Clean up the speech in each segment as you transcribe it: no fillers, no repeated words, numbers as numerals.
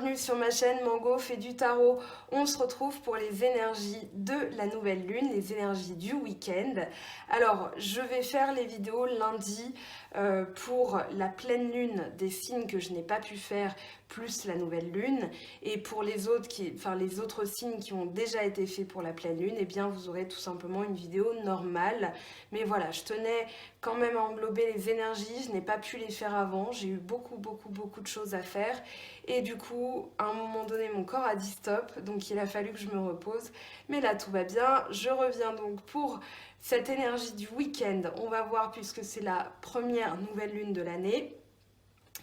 bienvenue sur ma chaîne Mango fait du tarot. On se retrouve pour les énergies de la nouvelle lune, les énergies du week-end. Alors, je vais faire les vidéos lundi pour la pleine lune des signes que je n'ai pas pu faire, plus la nouvelle lune. Et pour les autres, les autres signes qui ont déjà été faits pour la pleine lune, eh bien, vous aurez tout simplement une vidéo normale. Mais voilà, je tenais quand même à englober les énergies. Je n'ai pas pu les faire avant. J'ai eu beaucoup de choses à faire. Et du coup, à un moment donné, mon corps a dit stop. Donc, il a fallu que je me repose. Mais là, tout va bien. Je reviens donc pour cette énergie du week-end. On va voir puisque c'est la première nouvelle lune de l'année.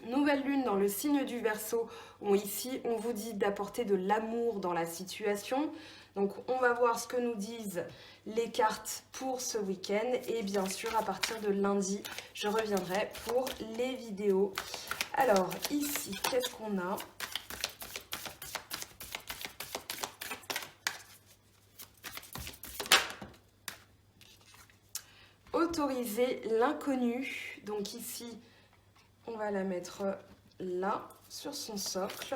Nouvelle lune dans le signe du Verseau, où ici on vous dit d'apporter de l'amour dans la situation. Donc on va voir ce que nous disent les cartes pour ce week-end. Et bien sûr, à partir de lundi, je reviendrai pour les vidéos. Alors ici, qu'est-ce qu'on a ? Autoriser l'inconnu. Donc ici, on va la mettre là, sur son socle.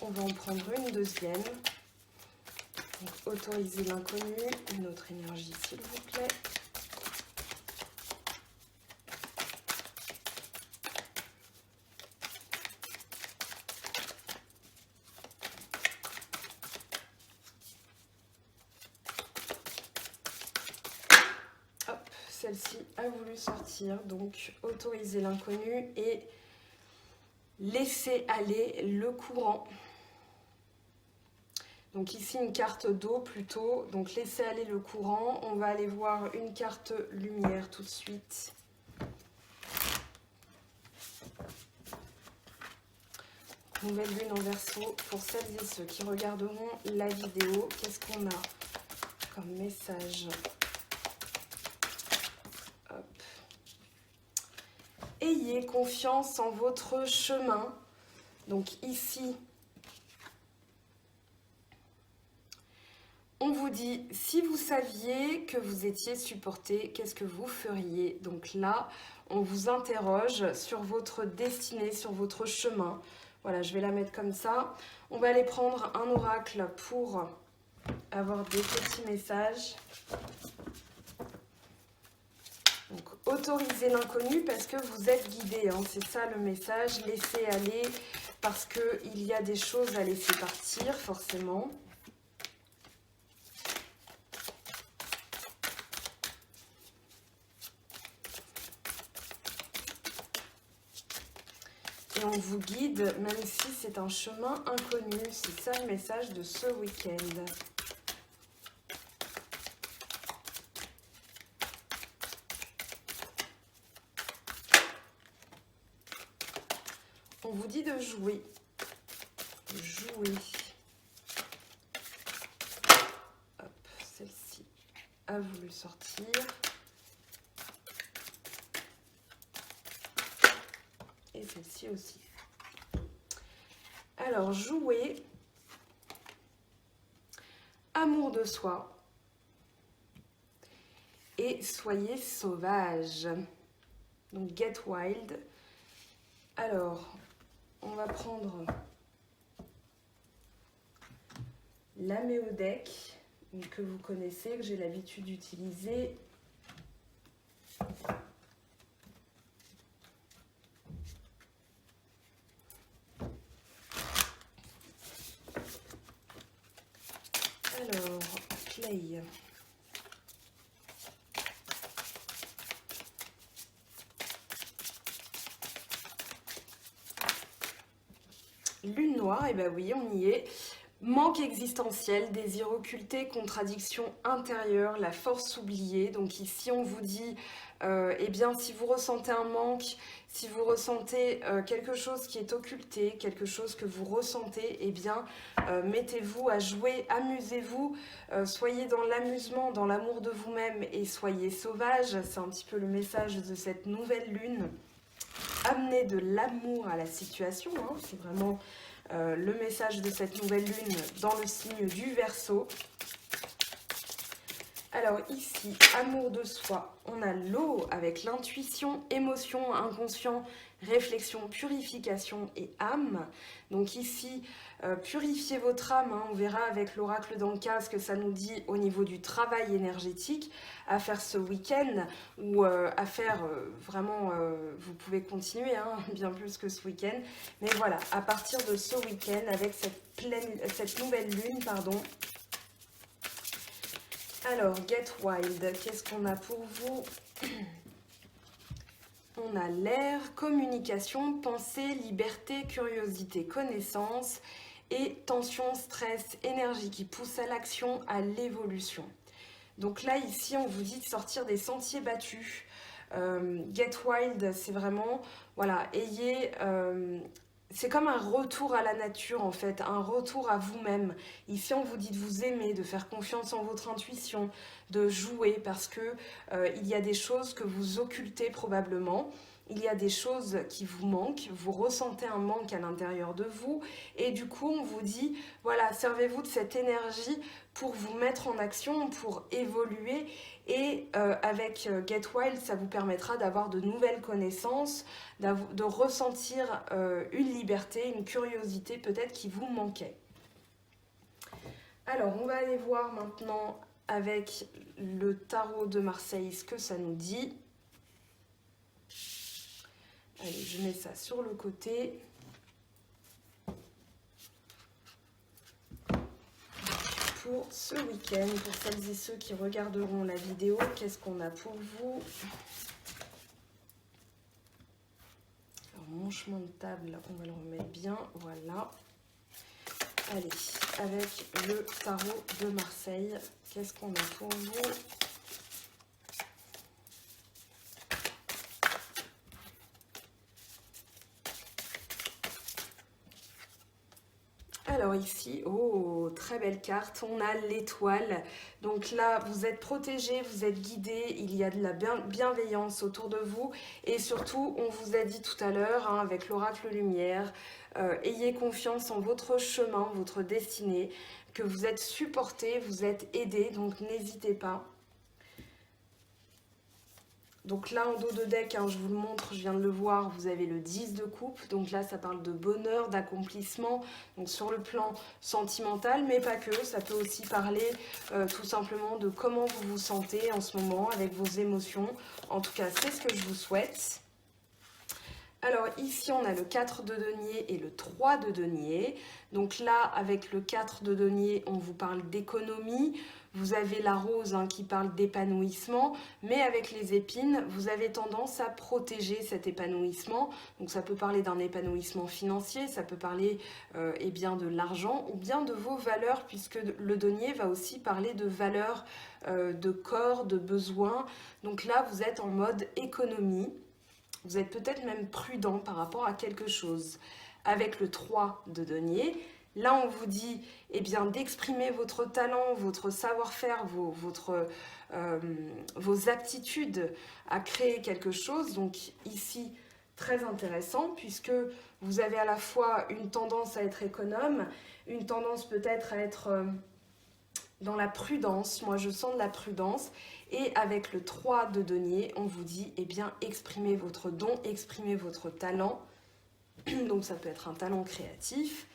On va en prendre une deuxième. Donc, autoriser l'inconnu. Une autre énergie, s'il vous plaît. Hop, celle-ci a voulu sortir. Donc, autoriser l'inconnu et laisser aller le courant. Donc ici une carte d'eau plutôt, donc laisser aller le courant. On va aller voir une carte lumière tout de suite. Nouvelle lune en Verseau, pour celles et ceux qui regarderont la vidéo, qu'est-ce qu'on a comme message ? Hop. Ayez confiance en votre chemin. Donc ici, on vous dit, si vous saviez que vous étiez supporté, qu'est-ce que vous feriez ? Donc là, on vous interroge sur votre destinée, sur votre chemin. Voilà, je vais la mettre comme ça. On va aller prendre un oracle pour avoir des petits messages. Donc, autorisez l'inconnu parce que vous êtes guidé, hein, c'est ça le message. Laissez aller parce qu'il y a des choses à laisser partir, forcément. Et on vous guide, même si c'est un chemin inconnu. C'est ça le message de ce week-end. On vous dit de jouer. Jouer. Hop, celle-ci a voulu sortir. Et celle-ci aussi. Alors, jouer, amour de soi et soyez sauvage. Donc, get wild. Alors, on va prendre la Méodec, que vous connaissez, que j'ai l'habitude d'utiliser. Alors, Clay. Lune noire, et ben oui, on y est. Manque existentiel, désir occulté, contradiction intérieure, la force oubliée. Donc ici, on vous dit, eh bien, si vous ressentez un manque, si vous ressentez quelque chose qui est occulté, quelque chose que vous ressentez, eh bien, mettez-vous à jouer, amusez-vous, soyez dans l'amusement, dans l'amour de vous-même et soyez sauvage. C'est un petit peu le message de cette nouvelle lune. Amenez de l'amour à la situation, hein, c'est vraiment le message de cette nouvelle lune dans le signe du Verseau. Alors ici, amour de soi, on a l'eau avec l'intuition, émotion, inconscient, réflexion, purification et âme. Donc ici, purifiez votre âme, hein. On verra avec l'oracle d'Anka ce que ça nous dit au niveau du travail énergétique à faire ce week-end ou à faire vraiment, vous pouvez continuer hein, bien plus que ce week-end. Mais voilà, à partir de ce week-end, avec cette nouvelle lune, pardon. Alors, Get Wild, qu'est-ce qu'on a pour vous? On a l'air, communication, pensée, liberté, curiosité, connaissance et tension, stress, énergie qui pousse à l'action, à l'évolution. Donc là, ici, on vous dit de sortir des sentiers battus. Get Wild, c'est vraiment, voilà, ayez... c'est comme un retour à la nature en fait, un retour à vous-même. Ici, on vous dit de vous aimer, de faire confiance en votre intuition, de jouer parce que il y a des choses que vous occultez probablement. Il y a des choses qui vous manquent, vous ressentez un manque à l'intérieur de vous et du coup on vous dit, voilà, servez-vous de cette énergie pour vous mettre en action, pour évoluer et avec Get Wild, ça vous permettra d'avoir de nouvelles connaissances, de ressentir une liberté, une curiosité peut-être qui vous manquait. Alors on va aller voir maintenant avec le tarot de Marseille ce que ça nous dit. Allez, je mets ça sur le côté. Pour ce week-end, pour celles et ceux qui regarderont la vidéo, qu'est-ce qu'on a pour vous? Alors, mon chemin de table, on va le remettre bien, voilà. Allez, avec le tarot de Marseille, qu'est-ce qu'on a pour vous? Alors ici, oh, très belle carte, on a l'étoile. Donc là, vous êtes protégé, vous êtes guidé, il y a de la bienveillance autour de vous. Et surtout, on vous a dit tout à l'heure, hein, avec l'oracle lumière, ayez confiance en votre chemin, votre destinée, que vous êtes supporté, vous êtes aidé, donc n'hésitez pas. Donc là, en dos de deck, hein, je vous le montre, je viens de le voir, vous avez le 10 de coupe. Donc là, ça parle de bonheur, d'accomplissement, donc sur le plan sentimental, mais pas que. Ça peut aussi parler tout simplement de comment vous vous sentez en ce moment avec vos émotions. En tout cas, c'est ce que je vous souhaite. Alors ici, on a le 4 de denier et le 3 de denier. Donc là, avec le 4 de denier, on vous parle d'économie. Vous avez la rose hein, qui parle d'épanouissement, mais avec les épines, vous avez tendance à protéger cet épanouissement. Donc ça peut parler d'un épanouissement financier, ça peut parler eh bien de l'argent ou bien de vos valeurs, puisque le denier va aussi parler de valeurs de corps, de besoins. Donc là, vous êtes en mode économie. Vous êtes peut-être même prudent par rapport à quelque chose. Avec le 3 de denier, là on vous dit eh bien, d'exprimer votre talent, votre savoir-faire, vos aptitudes à créer quelque chose. Donc ici, très intéressant puisque vous avez à la fois une tendance à être économe, une tendance peut-être à être dans la prudence. Moi je sens de la prudence. Et avec le 3 de denier, on vous dit, eh bien, exprimez votre don, exprimez votre talent. Donc ça peut être un talent créatif,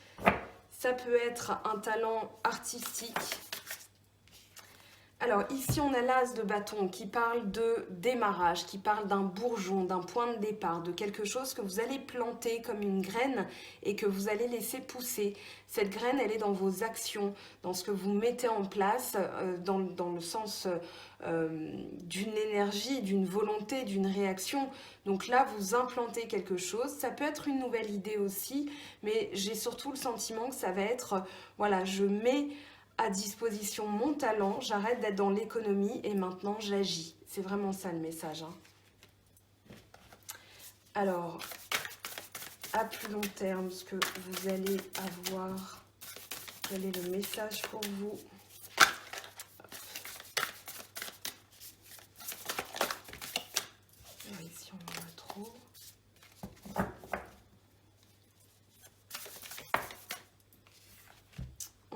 ça peut être un talent artistique. Alors ici, on a l'as de bâton qui parle de démarrage, qui parle d'un bourgeon, d'un point de départ, de quelque chose que vous allez planter comme une graine et que vous allez laisser pousser. Cette graine, elle est dans vos actions, dans ce que vous mettez en place, dans le sens d'une énergie, d'une volonté, d'une réaction. Donc là, vous implantez quelque chose. Ça peut être une nouvelle idée aussi, mais j'ai surtout le sentiment que ça va être, voilà, je mets à disposition mon talent, j'arrête d'être dans l'économie et maintenant j'agis. C'est vraiment ça le message. Hein. Alors, à plus long terme, ce que vous allez avoir, quel est le message pour vous? Ici on en a trop.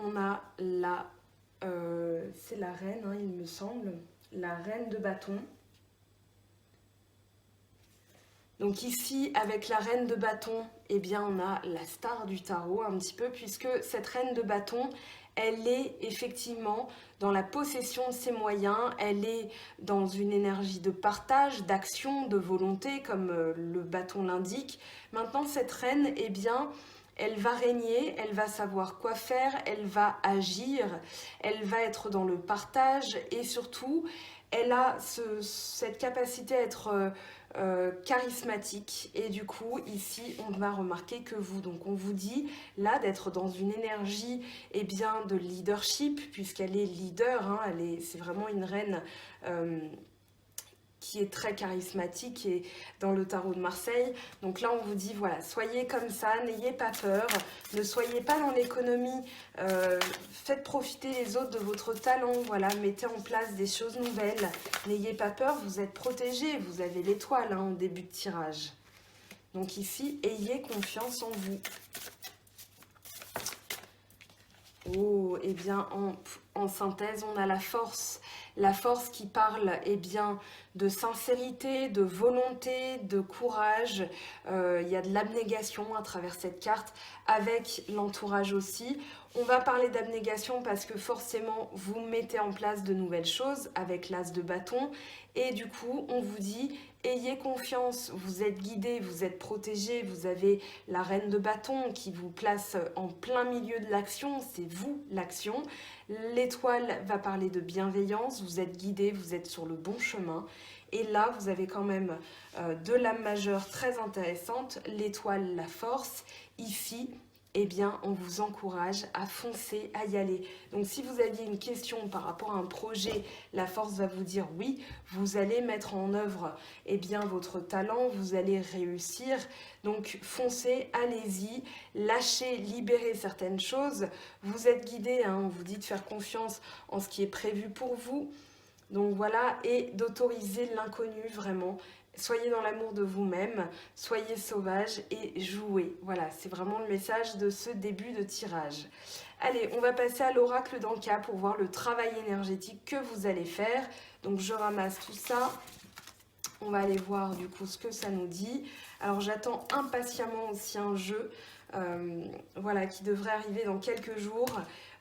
On a la, c'est la reine, hein, il me semble, la reine de bâton. Donc ici, avec la reine de bâton, eh bien, on a la star du tarot un petit peu, puisque cette reine de bâton, elle est effectivement dans la possession de ses moyens, elle est dans une énergie de partage, d'action, de volonté, comme le bâton l'indique. Maintenant, cette reine, eh bien, elle va régner, elle va savoir quoi faire, elle va agir, elle va être dans le partage et surtout, elle a cette capacité à être charismatique. Et du coup, ici, on va remarquer que vous, donc on vous dit là d'être dans une énergie bien, de leadership, puisqu'elle est leader, hein, c'est vraiment une reine qui est très charismatique et dans le tarot de Marseille. Donc là, on vous dit, voilà, soyez comme ça, n'ayez pas peur, ne soyez pas dans l'économie, faites profiter les autres de votre talent, voilà, mettez en place des choses nouvelles, n'ayez pas peur, vous êtes protégés, vous avez l'étoile hein, en début de tirage. Donc ici, ayez confiance en vous. Oh, et bien, en synthèse, on a la force qui parle bien, de sincérité, de volonté, de courage. Il y a de l'abnégation à travers cette carte, avec l'entourage aussi. On va parler d'abnégation parce que forcément, vous mettez en place de nouvelles choses avec l'as de bâton. Et du coup, on vous dit, ayez confiance, vous êtes guidés, vous êtes protégés, vous avez la reine de bâton qui vous place en plein milieu de l'action, c'est vous l'action. L'étoile va parler de bienveillance, vous êtes guidés, vous êtes sur le bon chemin. Et là, vous avez quand même de l'âme majeure très intéressante, l'étoile, la force. Ici, eh bien, on vous encourage à foncer, à y aller. Donc, si vous aviez une question par rapport à un projet, la force va vous dire oui, vous allez mettre en œuvre bien, votre talent, vous allez réussir. Donc, foncez, allez-y, lâchez, libérez certaines choses. Vous êtes guidé, hein, on vous dit de faire confiance en ce qui est prévu pour vous. Donc voilà, et d'autoriser l'inconnu vraiment. Soyez dans l'amour de vous-même, soyez sauvage et jouez. Voilà, c'est vraiment le message de ce début de tirage. Allez, on va passer à l'oracle d'Anka pour voir le travail énergétique que vous allez faire. Donc je ramasse tout ça. On va aller voir du coup ce que ça nous dit. Alors j'attends impatiemment aussi un jeu voilà, qui devrait arriver dans quelques jours.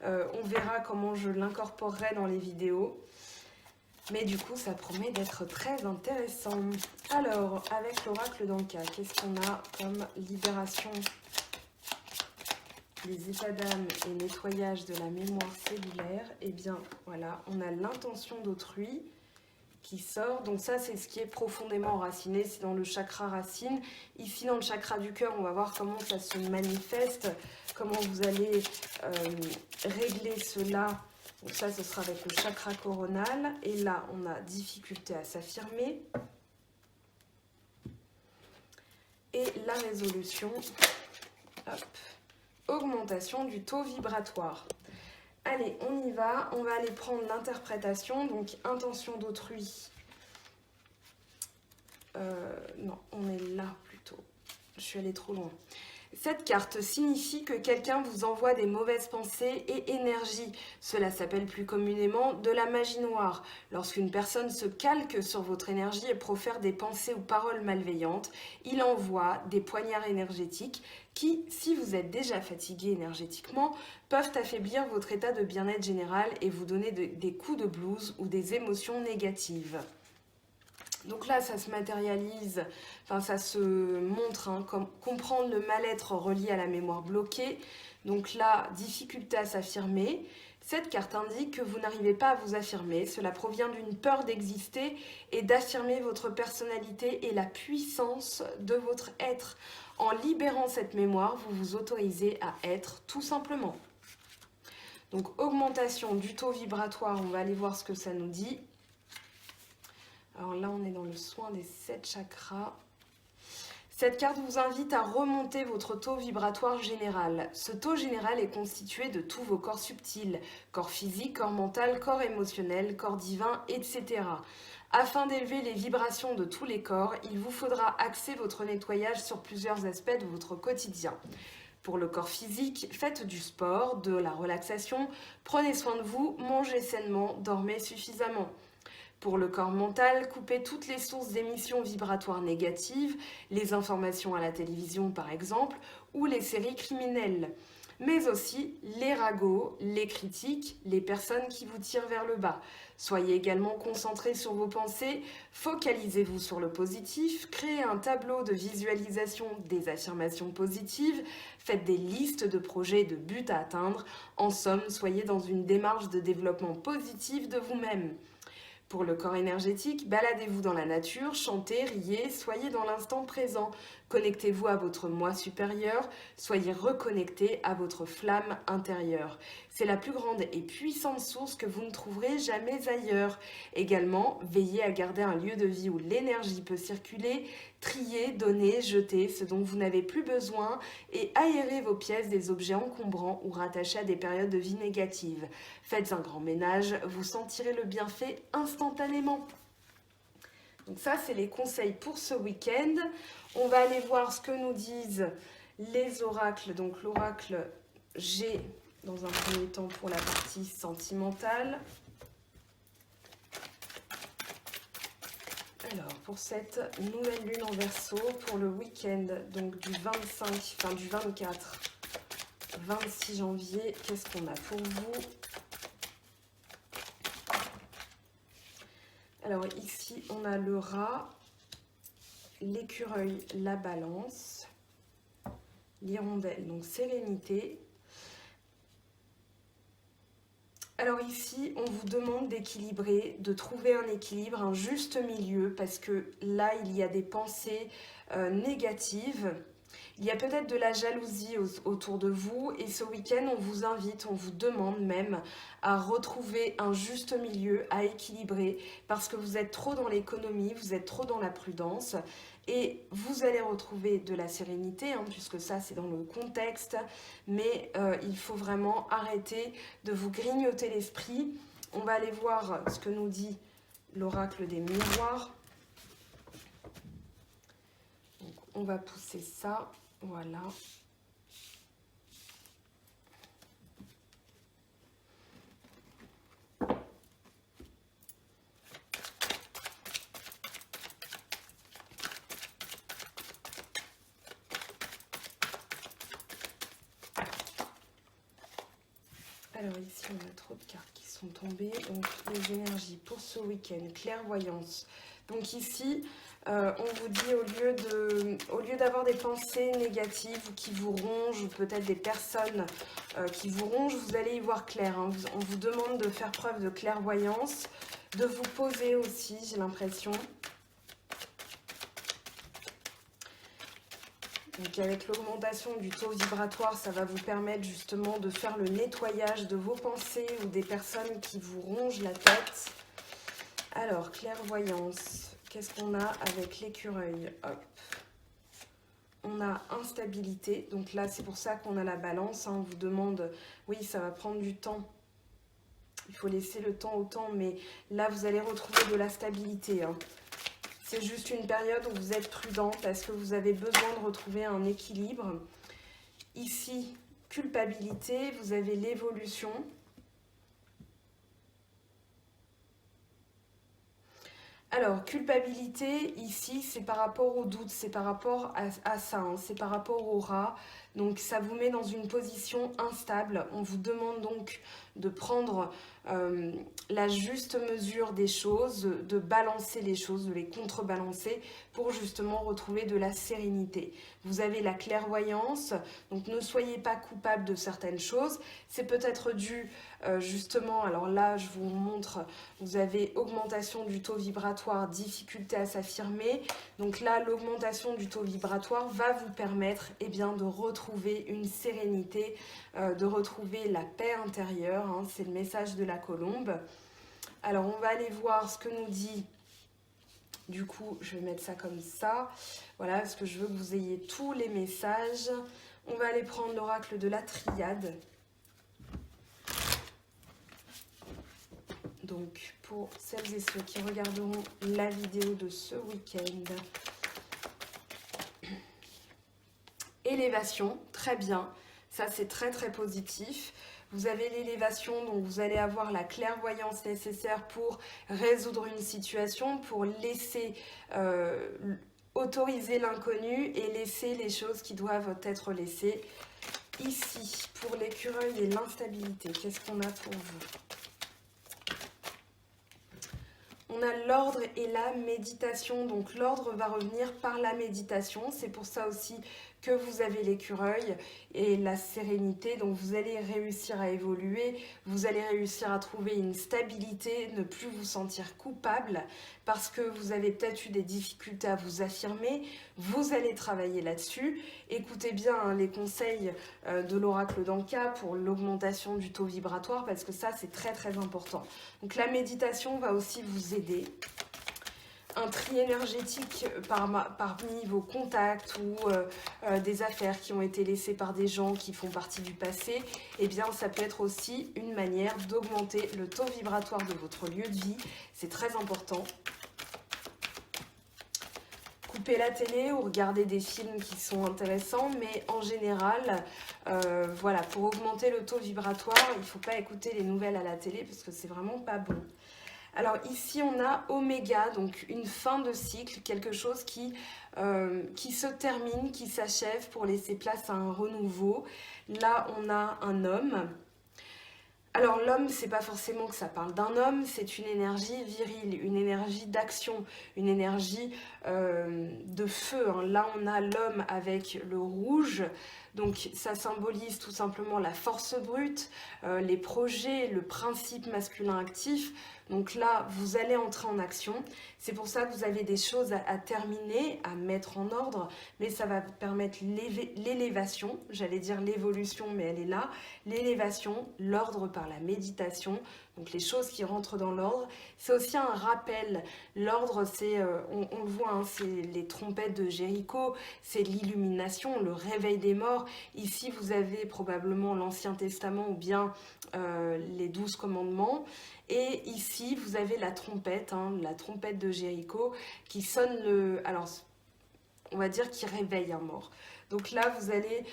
On verra comment je l'incorporerai dans les vidéos. Mais du coup, ça promet d'être très intéressant. Alors, avec l'oracle d'Anka, qu'est-ce qu'on a comme libération? Les états d'âme et nettoyage de la mémoire cellulaire. Eh bien, voilà, on a l'intention d'autrui qui sort. Donc ça, c'est ce qui est profondément enraciné, c'est dans le chakra racine. Ici, dans le chakra du cœur, on va voir comment ça se manifeste, comment vous allez régler cela. Donc ça, ce sera avec le chakra coronal. Et là, on a difficulté à s'affirmer. Et la résolution, hop, augmentation du taux vibratoire. Allez, on y va. On va aller prendre l'interprétation. Donc, intention d'autrui. Non, on est là plutôt. Je suis allée trop loin. Cette carte signifie que quelqu'un vous envoie des mauvaises pensées et énergies. Cela s'appelle plus communément de la magie noire. Lorsqu'une personne se calque sur votre énergie et profère des pensées ou paroles malveillantes, il envoie des poignards énergétiques qui, si vous êtes déjà fatigué énergétiquement, peuvent affaiblir votre état de bien-être général et vous donner des coups de blues ou des émotions négatives. Donc là, ça se matérialise, enfin ça se montre, hein, comme comprendre le mal-être relié à la mémoire bloquée. Donc là, difficulté à s'affirmer. Cette carte indique que vous n'arrivez pas à vous affirmer. Cela provient d'une peur d'exister et d'affirmer votre personnalité et la puissance de votre être. En libérant cette mémoire, vous vous autorisez à être tout simplement. Donc augmentation du taux vibratoire, on va aller voir ce que ça nous dit. Alors là, on est dans le soin des 7 chakras. Cette carte vous invite à remonter votre taux vibratoire général. Ce taux général est constitué de tous vos corps subtils, corps physique, corps mental, corps émotionnel, corps divin, etc. Afin d'élever les vibrations de tous les corps, il vous faudra axer votre nettoyage sur plusieurs aspects de votre quotidien. Pour le corps physique, faites du sport, de la relaxation, prenez soin de vous, mangez sainement, dormez suffisamment. Pour le corps mental, coupez toutes les sources d'émissions vibratoires négatives, les informations à la télévision par exemple, ou les séries criminelles, mais aussi les ragots, les critiques, les personnes qui vous tirent vers le bas. Soyez également concentrés sur vos pensées, focalisez-vous sur le positif, créez un tableau de visualisation des affirmations positives, faites des listes de projets et de buts à atteindre. En somme, soyez dans une démarche de développement positif de vous-même. Pour le corps énergétique, baladez-vous dans la nature, chantez, riez, soyez dans l'instant présent. Connectez-vous à votre moi supérieur, soyez reconnectés à votre flamme intérieure. C'est la plus grande et puissante source que vous ne trouverez jamais ailleurs. Également, veillez à garder un lieu de vie où l'énergie peut circuler, triez, donnez, jetez ce dont vous n'avez plus besoin et aérez vos pièces des objets encombrants ou rattachés à des périodes de vie négatives. Faites un grand ménage, vous sentirez le bienfait instantanément. Donc ça, c'est les conseils pour ce week-end. On va aller voir ce que nous disent les oracles. Donc l'oracle G, dans un premier temps, pour la partie sentimentale. Alors, pour cette nouvelle lune en Verseau, pour le week-end, donc du 24, 26 janvier, qu'est-ce qu'on a pour vous ? Alors ici, on a le rat, l'écureuil, la balance, l'hirondelle, donc sérénité. Alors ici, on vous demande d'équilibrer, de trouver un équilibre, un juste milieu, parce que là, il y a des pensées négatives. Il y a peut-être de la jalousie autour de vous et ce week-end, on vous invite, on vous demande même à retrouver un juste milieu, à équilibrer parce que vous êtes trop dans l'économie, vous êtes trop dans la prudence et vous allez retrouver de la sérénité puisque ça c'est dans le contexte, mais il faut vraiment arrêter de vous grignoter l'esprit. On va aller voir ce que nous dit l'oracle des miroirs. Donc, on va pousser ça. Voilà. Alors ici, on a trop de cartes qui sont tombées. Donc, les énergies pour ce week-end. Clairvoyance. Donc ici, on vous dit au lieu d'avoir des pensées négatives qui vous rongent, ou peut-être des personnes qui vous rongent, vous allez y voir clair. On vous demande de faire preuve de clairvoyance, de vous poser aussi, j'ai l'impression. Donc avec l'augmentation du taux vibratoire, ça va vous permettre justement de faire le nettoyage de vos pensées ou des personnes qui vous rongent la tête. Alors, clairvoyance, qu'est-ce qu'on a avec l'écureuil? Hop. On a instabilité, donc là c'est pour ça qu'on a la balance, on vous demande, oui ça va prendre du temps, il faut laisser le temps au temps, mais là vous allez retrouver de la stabilité. C'est juste une période où vous êtes prudent parce que vous avez besoin de retrouver un équilibre. Ici, culpabilité, vous avez l'évolution. Alors, culpabilité, ici, c'est par rapport au doute, c'est par rapport à ça, c'est par rapport au rat. Donc, ça vous met dans une position instable. On vous demande donc de prendre la juste mesure des choses, de balancer les choses, de les contrebalancer pour justement retrouver de la sérénité. Vous avez la clairvoyance, donc ne soyez pas coupable de certaines choses. C'est peut-être dû justement, alors là je vous montre, vous avez augmentation du taux vibratoire, difficulté à s'affirmer. Donc là, l'augmentation du taux vibratoire va vous permettre de retrouver une sérénité, de retrouver la paix intérieure. C'est le message de la colombe. Alors on va aller voir ce que nous dit, du coup je vais mettre ça comme ça, voilà, parce que je veux que vous ayez tous les messages. On va aller prendre l'oracle de la triade. Donc pour celles et ceux qui regarderont la vidéo de ce week-end. Élévation, très bien, ça c'est très très positif. Vous avez l'élévation, donc vous allez avoir la clairvoyance nécessaire pour résoudre une situation, pour laisser autoriser l'inconnu et laisser les choses qui doivent être laissées. Ici, pour l'écureuil et l'instabilité, qu'est-ce qu'on a pour vous? On a l'ordre et la méditation, donc l'ordre va revenir par la méditation, c'est pour ça aussi que vous avez l'écureuil et la sérénité, donc vous allez réussir à évoluer, vous allez réussir à trouver une stabilité, ne plus vous sentir coupable parce que vous avez peut-être eu des difficultés à vous affirmer, vous allez travailler là-dessus. Écoutez bien hein, les conseils de l'oracle d'Anka pour l'augmentation du taux vibratoire parce que ça c'est très très important. Donc la méditation va aussi vous aider. Un tri énergétique parmi vos contacts ou des affaires qui ont été laissées par des gens qui font partie du passé, eh bien ça peut être aussi une manière d'augmenter le taux vibratoire de votre lieu de vie. C'est très important. Couper la télé ou regarder des films qui sont intéressants, mais en général, voilà, pour augmenter le taux vibratoire, il ne faut pas écouter les nouvelles à la télé parce que c'est vraiment pas bon. Alors ici on a Oméga, donc une fin de cycle, quelque chose qui se termine, qui s'achève pour laisser place à un renouveau. Là on a un homme. Alors l'homme, c'est pas forcément que ça parle d'un homme, c'est une énergie virile, une énergie d'action, une énergie de feu. Hein. Là on a l'homme avec le rouge, donc ça symbolise tout simplement la force brute, les projets, le principe masculin actif. Donc là, vous allez entrer en action. C'est pour ça que vous avez des choses à terminer, à mettre en ordre, mais ça va vous permettre l'élévation, j'allais dire l'évolution, mais elle est là. L'élévation, l'ordre par la méditation, donc les choses qui rentrent dans l'ordre. C'est aussi un rappel. L'ordre, c'est, on le voit, hein, c'est les trompettes de Jéricho, c'est l'illumination, le réveil des morts. Ici, vous avez probablement l'Ancien Testament ou bien les 12 commandements. Et ici, vous avez la trompette, hein, la trompette de Jéricho qui sonne alors, on va dire qui réveille un mort. Donc là, vous allez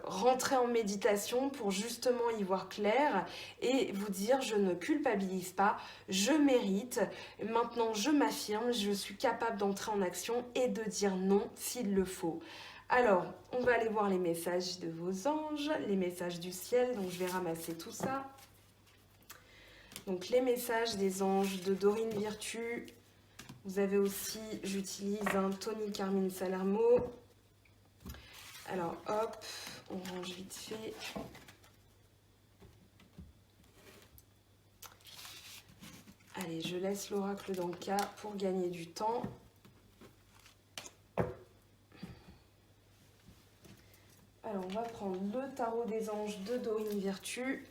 rentrer en méditation pour justement y voir clair et vous dire je ne culpabilise pas, je mérite, maintenant je m'affirme, je suis capable d'entrer en action et de dire non s'il le faut. Alors, on va aller voir les messages de vos anges, les messages du ciel, donc je vais ramasser tout ça. Donc les messages des anges de Dorine Virtue. Vous avez aussi, j'utilise un Tony Carmine Salermo. Alors hop, on range vite fait. Allez, je laisse l'oracle d'Anka pour gagner du temps. Alors on va prendre le tarot des anges de Dorine Virtue.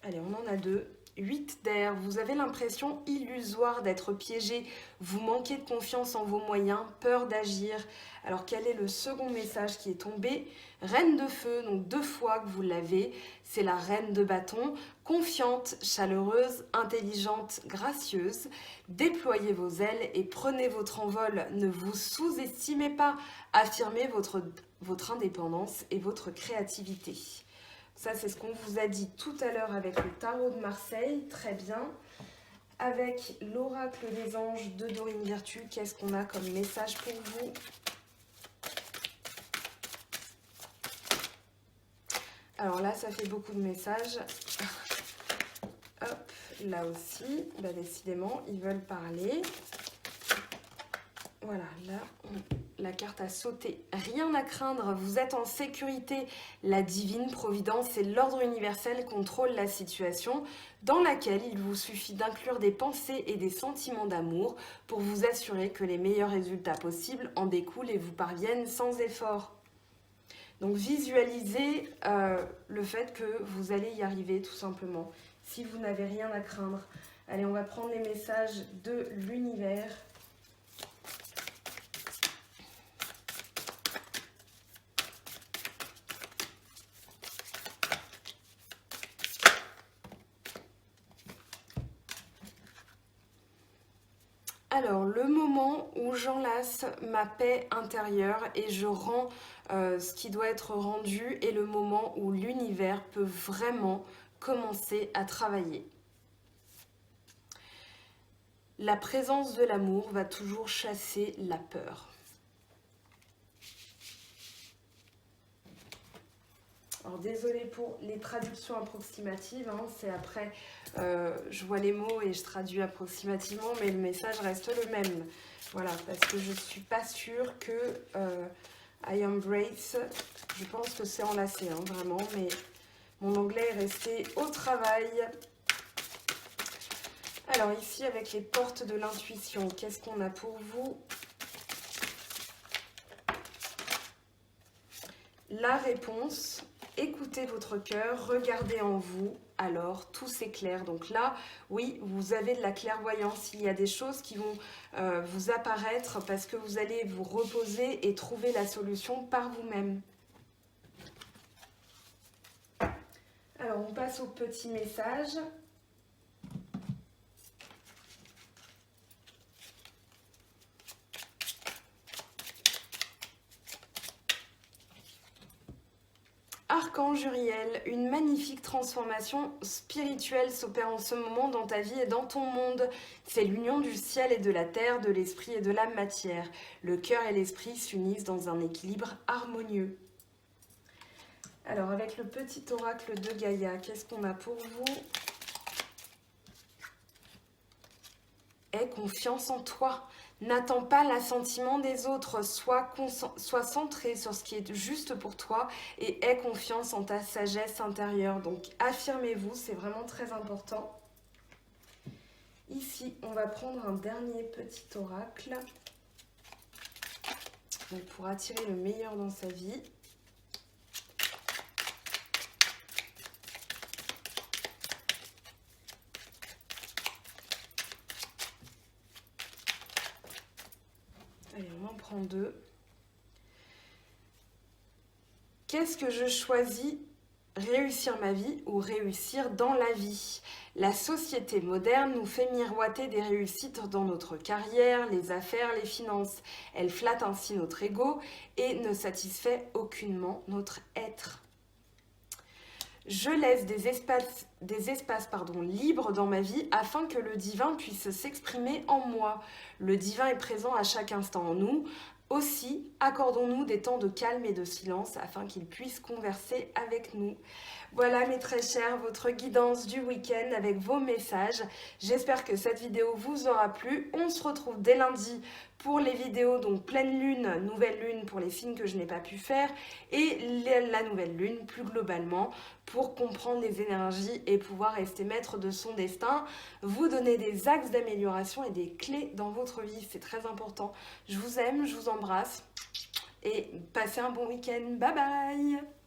Allez, on en a deux. 8 d'air, vous avez l'impression illusoire d'être piégé, vous manquez de confiance en vos moyens, peur d'agir. Alors quel est le second message qui est tombé? Reine de feu, donc 2 fois que vous l'avez, c'est la reine de bâton, confiante, chaleureuse, intelligente, gracieuse. Déployez vos ailes et prenez votre envol, ne vous sous-estimez pas, affirmez votre indépendance et votre créativité. Ça, c'est ce qu'on vous a dit tout à l'heure avec le tarot de Marseille. Très bien. Avec l'oracle des anges de Dorine Virtue, qu'est-ce qu'on a comme message pour vous? Alors là, ça fait beaucoup de messages. Hop, là aussi. Bah, décidément, ils veulent parler. Voilà, là, la carte a sauté. Rien à craindre, vous êtes en sécurité. La divine providence et l'ordre universel contrôlent la situation dans laquelle il vous suffit d'inclure des pensées et des sentiments d'amour pour vous assurer que les meilleurs résultats possibles en découlent et vous parviennent sans effort. Donc visualisez le fait que vous allez y arriver tout simplement, si vous n'avez rien à craindre. Allez, on va prendre les messages de l'univers. Alors, le moment où j'enlace ma paix intérieure et je rends ce qui doit être rendu et le moment où l'univers peut vraiment commencer à travailler. La présence de l'amour va toujours chasser la peur. Alors désolée pour les traductions approximatives, hein, c'est après, je vois les mots et je traduis approximativement, mais le message reste le même. Voilà, parce que je ne suis pas sûre que I embrace, je pense que c'est enlacé, hein, vraiment, mais mon anglais est resté au travail. Alors ici, avec les portes de l'intuition, qu'est-ce qu'on a pour vous? La réponse, écoutez votre cœur, regardez en vous, alors tout s'éclaire. Donc là, oui, vous avez de la clairvoyance. Il y a des choses qui vont vous apparaître parce que vous allez vous reposer et trouver la solution par vous-même. Alors, on passe au petit message. Archange Uriel, une magnifique transformation spirituelle s'opère en ce moment dans ta vie et dans ton monde. C'est l'union du ciel et de la terre, de l'esprit et de la matière. Le cœur et l'esprit s'unissent dans un équilibre harmonieux. Alors, avec le petit oracle de Gaïa, qu'est-ce qu'on a pour vous? Aie confiance en toi. N'attends pas l'assentiment des autres. Sois centré sur ce qui est juste pour toi et aie confiance en ta sagesse intérieure. Donc, affirmez-vous, c'est vraiment très important. Ici, on va prendre un dernier petit oracle. Donc, pour attirer le meilleur dans sa vie. Allez, on en prend deux. Qu'est-ce que je choisis? Réussir ma vie ou réussir dans la vie? La société moderne nous fait miroiter des réussites dans notre carrière, les affaires, les finances. Elle flatte ainsi notre ego et ne satisfait aucunement notre être. Je laisse des espaces libres dans ma vie afin que le divin puisse s'exprimer en moi. Le divin est présent à chaque instant en nous. Aussi, accordons-nous des temps de calme et de silence afin qu'il puisse converser avec nous. Voilà mes très chers, votre guidance du week-end avec vos messages. J'espère que cette vidéo vous aura plu. On se retrouve dès lundi pour les vidéos, donc pleine lune, nouvelle lune pour les signes que je n'ai pas pu faire et la nouvelle lune plus globalement pour comprendre les énergies et pouvoir rester maître de son destin, vous donner des axes d'amélioration et des clés dans votre vie, c'est très important. Je vous aime, je vous embrasse et passez un bon week-end. Bye bye!